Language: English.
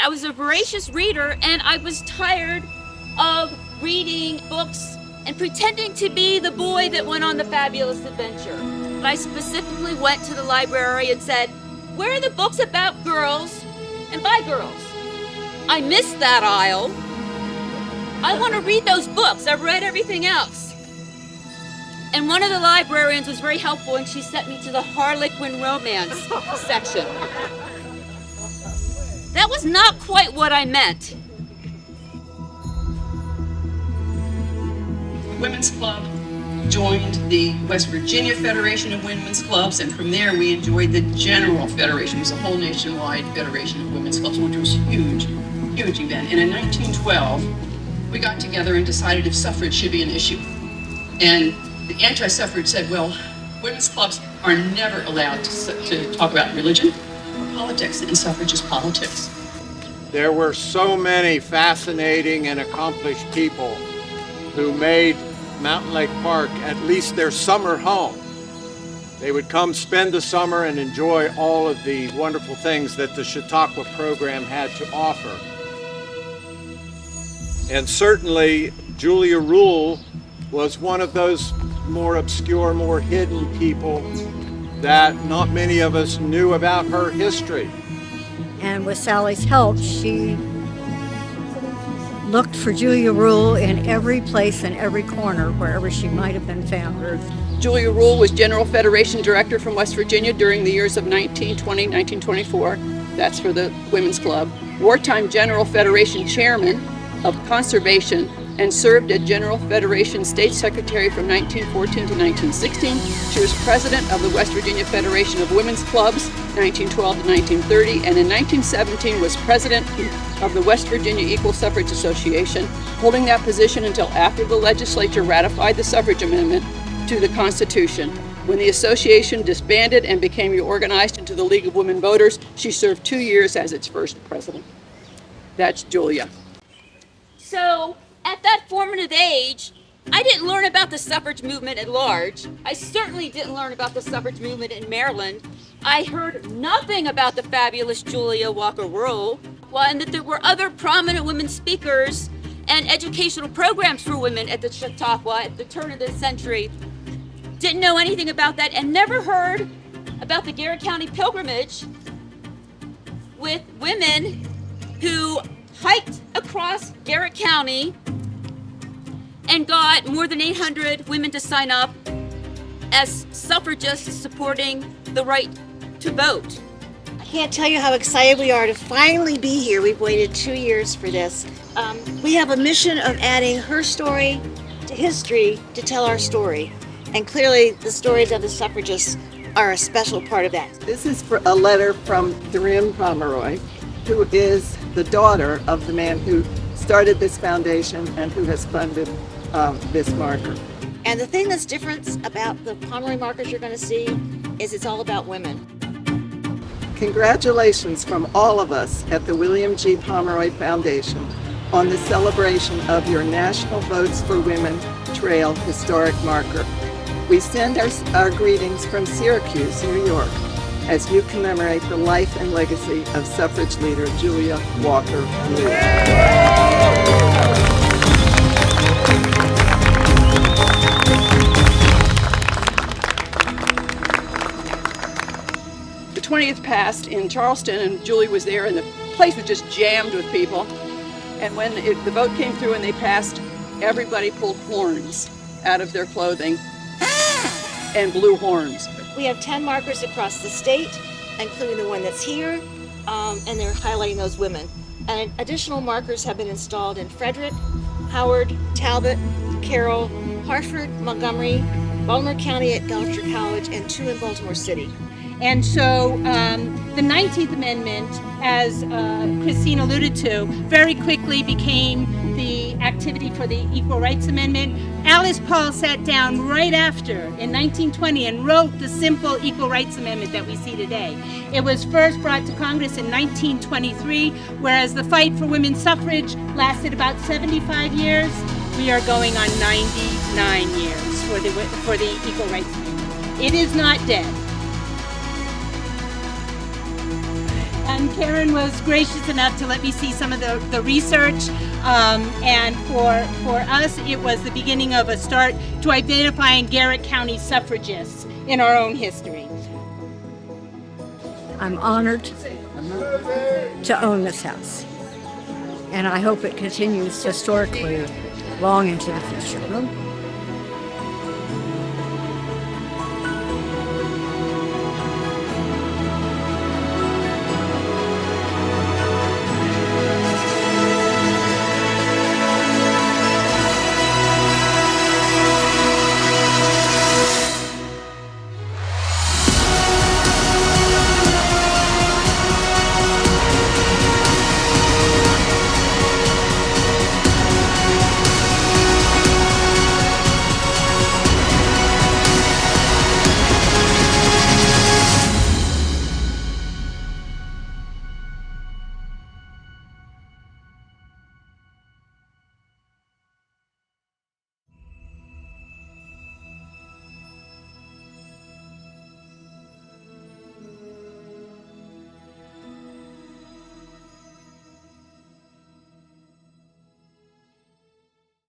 I was a voracious reader, and I was tired of reading books and pretending to be the boy that went on the fabulous adventure. I specifically went to the library and said, where are the books about girls and by girls? I missed that aisle. I want to read those books. I've read everything else. And one of the librarians was very helpful, and she sent me to the Harlequin romance section. That was not quite what I meant. Women's Club joined the West Virginia Federation of Women's Clubs, and from there we enjoyed the General Federation. It was a whole nationwide federation of women's clubs, which was huge, huge event. And in 1912, we got together and decided if suffrage should be an issue. And the anti-suffrage said, well, women's clubs are never allowed to talk about religion or politics, and suffrage is politics. There were so many fascinating and accomplished people who made Mountain Lake Park at least their summer home. They would come spend the summer and enjoy all of the wonderful things that the Chautauqua program had to offer. And certainly Julia Ruhl was one of those more obscure, more hidden people that not many of us knew about her history. And with Sally's help, she looked for Julia Ruhl in every place and every corner, wherever she might have been found. Julia Ruhl was General Federation Director from West Virginia during the years of 1920, 1924. That's for the Women's Club. Wartime General Federation Chairman of Conservation, and served as General Federation State Secretary from 1914 to 1916. She was President of the West Virginia Federation of Women's Clubs, 1912 to 1930, and in 1917 was President of the West Virginia Equal Suffrage Association, holding that position until after the legislature ratified the suffrage amendment to the Constitution. When the association disbanded and became reorganized into the League of Women Voters, she served 2 years as its first president. That's Julia. So, at that formative age, I didn't learn about the suffrage movement at large. I certainly didn't learn about the suffrage movement in Maryland. I heard nothing about the fabulous Julia Walker Ruhl, and that there were other prominent women speakers and educational programs for women at the Chautauqua at the turn of the century. Didn't know anything about that, and never heard about the Garrett County pilgrimage with women who hiked across Garrett County and got more than 800 women to sign up as suffragists supporting the right to vote. I can't tell you how excited we are to finally be here. We've waited 2 years for this. We have a mission of adding her story to history to tell our story. And clearly the stories of the suffragists are a special part of that. This is for a letter from Doreen Pomeroy, who is the daughter of the man who started this foundation and who has funded this marker. And the thing that's different about the Pomeroy markers you're going to see is it's all about women. Congratulations from all of us at the William G. Pomeroy Foundation on the celebration of your National Votes for Women Trail historic marker. We send our greetings from Syracuse, New York, as you commemorate the life and legacy of suffrage leader Julia Walker Ruhl. The 20th passed in Charleston, and Julie was there, and the place was just jammed with people. And when the vote came through and they passed, everybody pulled horns out of their clothing and blew horns. We have 10 markers across the state, including the one that's here, and they're highlighting those women. And additional markers have been installed in Frederick, Howard, Talbot, Carroll, Hartford, Montgomery, Baltimore County at Belcher College, and 2 in Baltimore City. And so the 19th Amendment, as Christine alluded to, very quickly became the activity for the Equal Rights Amendment. Alice Paul sat down right after in 1920 and wrote the simple Equal Rights Amendment that we see today. It was first brought to Congress in 1923, whereas the fight for women's suffrage lasted about 75 years. We are going on 99 years for the Equal Rights Amendment. It is not dead. And Karen was gracious enough to let me see some of the research. And for us, it was the beginning of a start to identifying Garrett County suffragists in our own history. I'm honored to own this house, and I hope it continues historically long into the future.